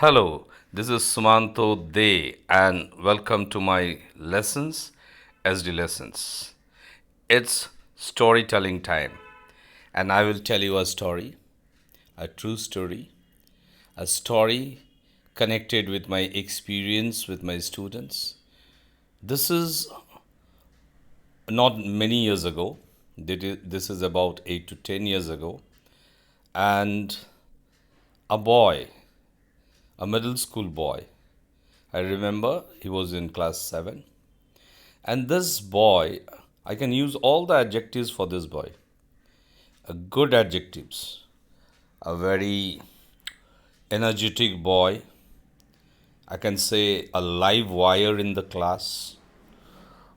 Hello, this is Sumanto De, and welcome to my lessons, SD Lessons. It's storytelling time, and I will tell you a story, a true story, a story connected with my experience with my students. This is not many years ago, this is about 8 to 10 years ago, and a boy, a middle school boy, I remember he was in class 7. And this boy, I can use all the adjectives for this boy. Good adjectives. A very energetic boy. I can say a live wire in the class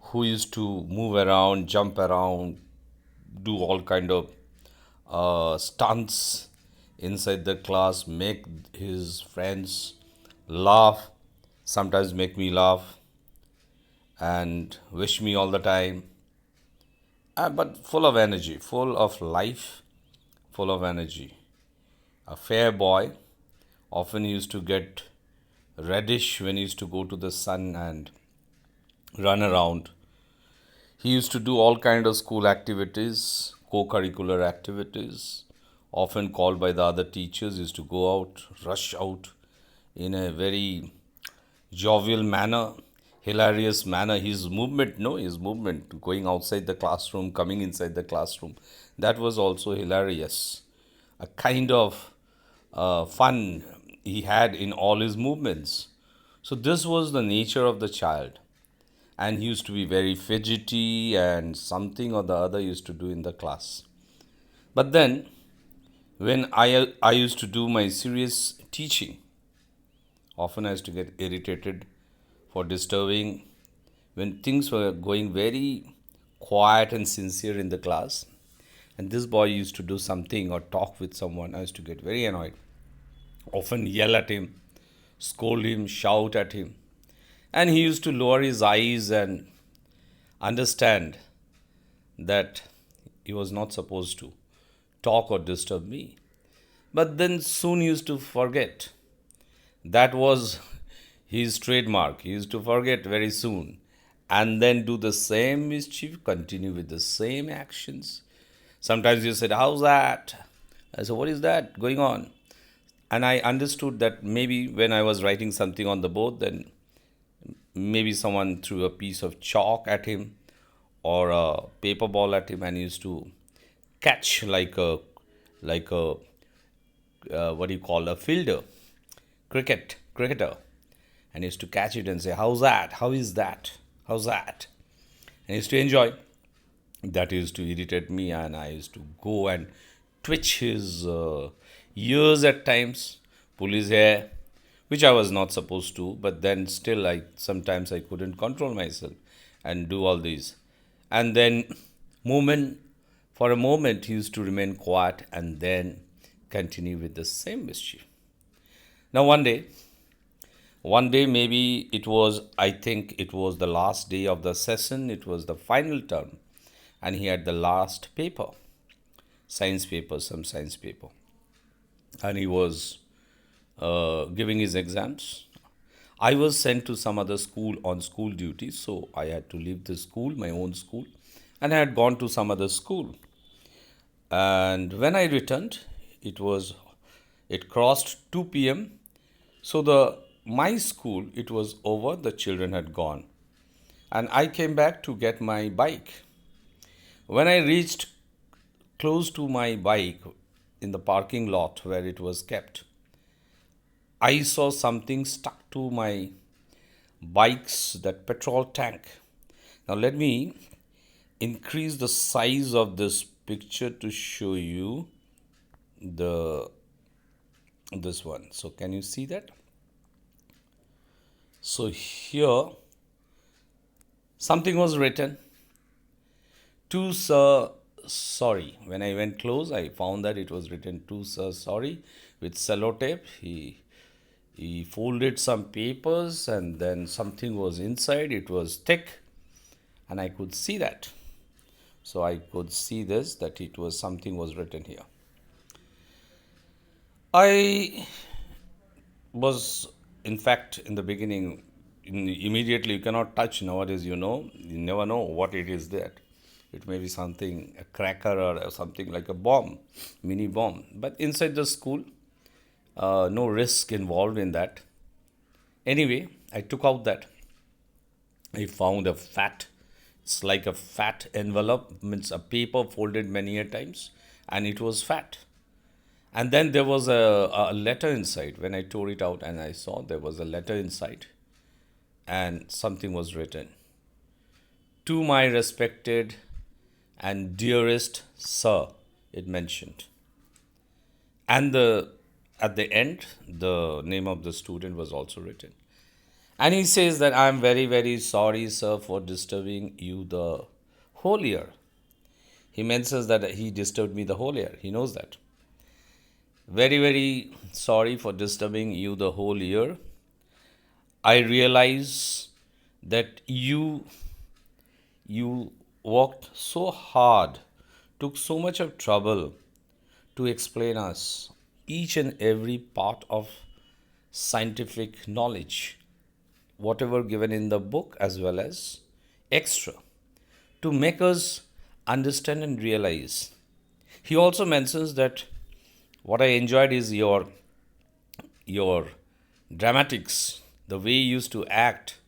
who used to move around, jump around, do all kind of stunts inside the class, make his friends laugh, sometimes make me laugh, and wish me all the time. But full of energy, full of life, full of energy. A fair boy often used to get reddish when he used to go to the sun and run around. He used to do all kind of school activities, co-curricular activities, often called by the other teachers. He used to go out, rush out in a very jovial manner, hilarious manner. His movement, going outside the classroom, coming inside the classroom, that was also hilarious. A kind of fun he had in all his movements. So, this was the nature of the child. And he used to be very fidgety and something or the other used to do in the class. But then, when I used to do my serious teaching, often I used to get irritated for disturbing when things were going very quiet and sincere in the class. And this boy used to do something or talk with someone, I used to get very annoyed. Often yell at him, scold him, shout at him. And he used to lower his eyes and understand that he was not supposed to talk or disturb me. But then soon he used to forget. That was his trademark. He used to forget very soon and then do the same mischief, continue with the same actions. Sometimes you said, "How's that?" I said, "What is that going on?" And I understood that maybe when I was writing something on the board, then maybe someone threw a piece of chalk at him or a paper ball at him and he used to catch like a what do you call a fielder, cricketer, and he used to catch it and say, "How's that? How is that? How's that?" And he used to enjoy. That used to irritate me, and I used to go and twitch his ears at times, pull his hair, which I was not supposed to. But then still, I sometimes I couldn't control myself and do all these. And then, moment for a moment, he used to remain quiet and then continue with the same mischief. Now, one day maybe it was, I think it was the last day of the session, it was the final term, and he had the last paper, science paper, some science paper, and he was giving his exams. I was sent to some other school on school duty, so I had to leave the school, my own school, and I had gone to some other school. And when I returned, it crossed 2 p.m. So the my school, it was over, the children had gone. And I came back to get my bike. When I reached close to my bike in the parking lot where it was kept, I saw something stuck to my bike's that petrol tank. Now let me increase the size of this picture to show you the this one. So can you see that? So here something was written to Sir Sorry. When I went close, I found that it was written to Sir Sorry with sellotape. He folded some papers and then something was inside. It was thick and I could see that. So I could see this that it was something was written here. I was, in fact, in the beginning, immediately you cannot touch nowadays, you never know what it is that. It may be something, a cracker or something like a bomb, mini bomb. But inside the school, no risk involved in that. Anyway, I took out that. I found a fat, it's like a fat envelope, means a paper folded many a times, and it was fat. And then there was a letter inside. When I tore it out and I saw there was a letter inside, and something was written: To my respected and dearest sir, it mentioned. And at the end, the name of the student was also written. And he says that I am very, very sorry, sir, for disturbing you the whole year. He mentions that he disturbed me the whole year. He knows that. Very, very sorry for disturbing you the whole year. I realize that you worked so hard, took so much of trouble to explain us each and every part of scientific knowledge, whatever given in the book as well as extra, to make us understand and realize. He also mentions that what I enjoyed is your dramatics, the way you used to act,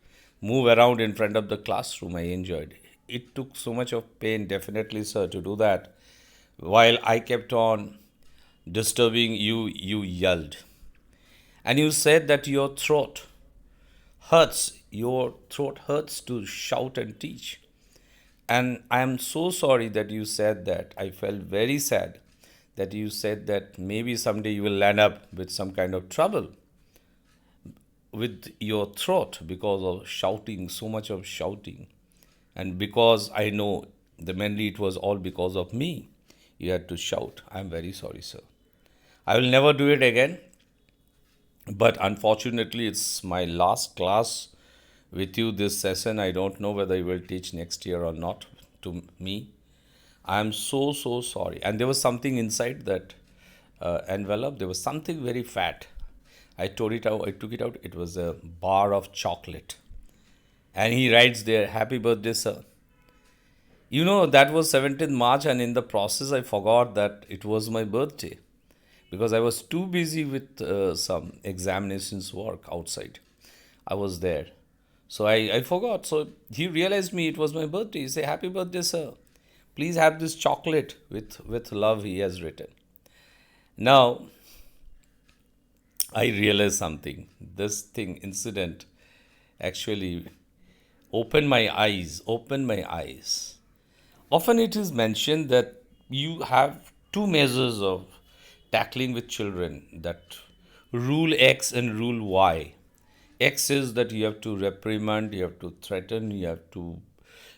move around in front of the classroom. I enjoyed. It took so much of pain, definitely, sir, to do that. While I kept on disturbing you, you yelled. And you said that your throat hurts to shout and teach. And I am so sorry that you said that. I felt very sad that you said that maybe someday you will land up with some kind of trouble with your throat because of shouting, so much of shouting. And because I know the mainly it was all because of me, you had to shout. I am very sorry, sir. I will never do it again. But unfortunately, it's my last class with you this session. I don't know whether you will teach next year or not to me. I am so, so sorry. And there was something inside that envelope. There was something very fat. I tore it out. I took it out. It was a bar of chocolate. And he writes there, Happy birthday, sir. That was 17th March, and in the process, I forgot that it was my birthday because I was too busy with some examinations work outside. I was there. So I forgot. So he realized me, it was my birthday. He said, Happy birthday, sir. Please have this chocolate with love, he has written. Now, I realized something. This incident actually opened my eyes. Often it is mentioned that you have two measures of tackling with children, that rule X and rule Y. X is that you have to reprimand, you have to threaten, you have to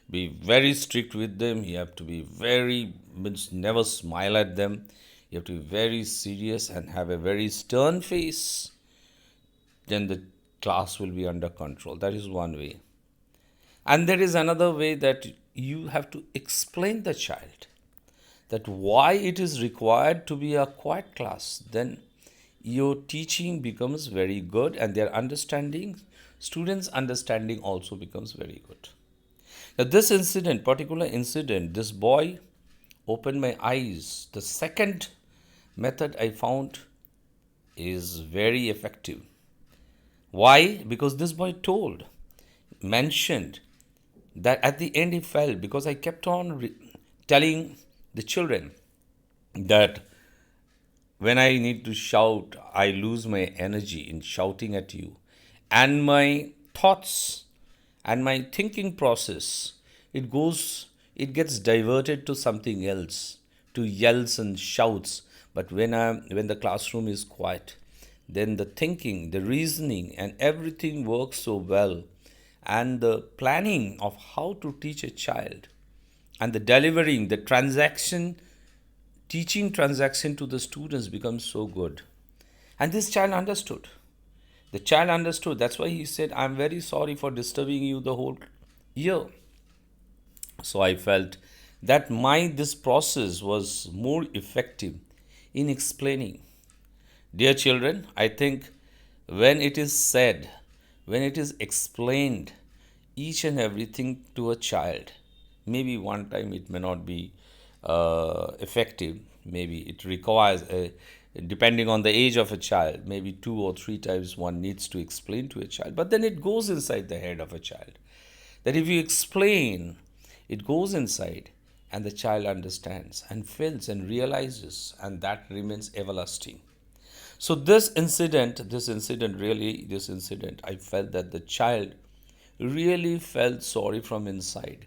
be very strict with them, you have to be very, means never smile at them, you have to be very serious and have a very stern face. Then the class will be under control. That is one way. And there is another way that you have to explain the child that why it is required to be a quiet class. Then your teaching becomes very good and their understanding, students' understanding also becomes very good. Now, particular incident, this boy opened my eyes. The second method I found is very effective. Why? Because this boy mentioned that at the end he felt, because I kept on telling the children that when I need to shout, I lose my energy in shouting at you. And my thoughts and my thinking process, it gets diverted to something else, to yells and shouts. But when the classroom is quiet, then the thinking, the reasoning, and everything works so well. And the planning of how to teach a child and the delivering, the teaching transaction to the students becomes so good. And this child understood. The child understood. That's why he said, I'm very sorry for disturbing you the whole year. So I felt that this process was more effective in explaining. Dear children, I think when it is said, when it is explained, each and everything to a child, maybe one time it may not be effective, maybe it requires, depending on the age of a child, maybe two or three times one needs to explain to a child, but then it goes inside the head of a child. That if you explain, it goes inside and the child understands and feels and realizes, and that remains everlasting. So this incident, I felt that the child really felt sorry from inside.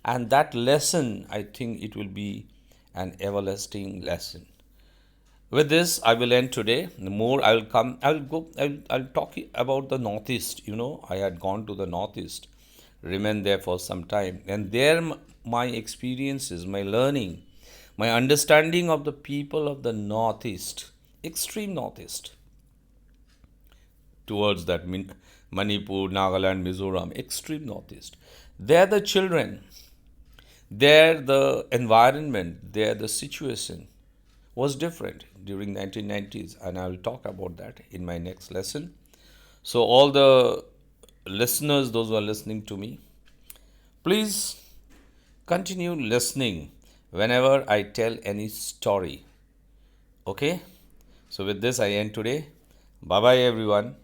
And that lesson, I think it will be an everlasting lesson. With this, I will end today. More, I will come. I will go. I'll talk about the Northeast. I had gone to the Northeast, remained there for some time, and there my experiences, my learning, my understanding of the people of the Northeast, extreme Northeast, towards that Manipur, Nagaland, Mizoram, extreme Northeast. There, the children, there, the environment, there, the situation was different during 1990s, and I will talk about that in my next lesson. So, all the listeners, those who are listening to me, please continue listening whenever I tell any story. Okay? So, with this, I end today. Bye bye, everyone.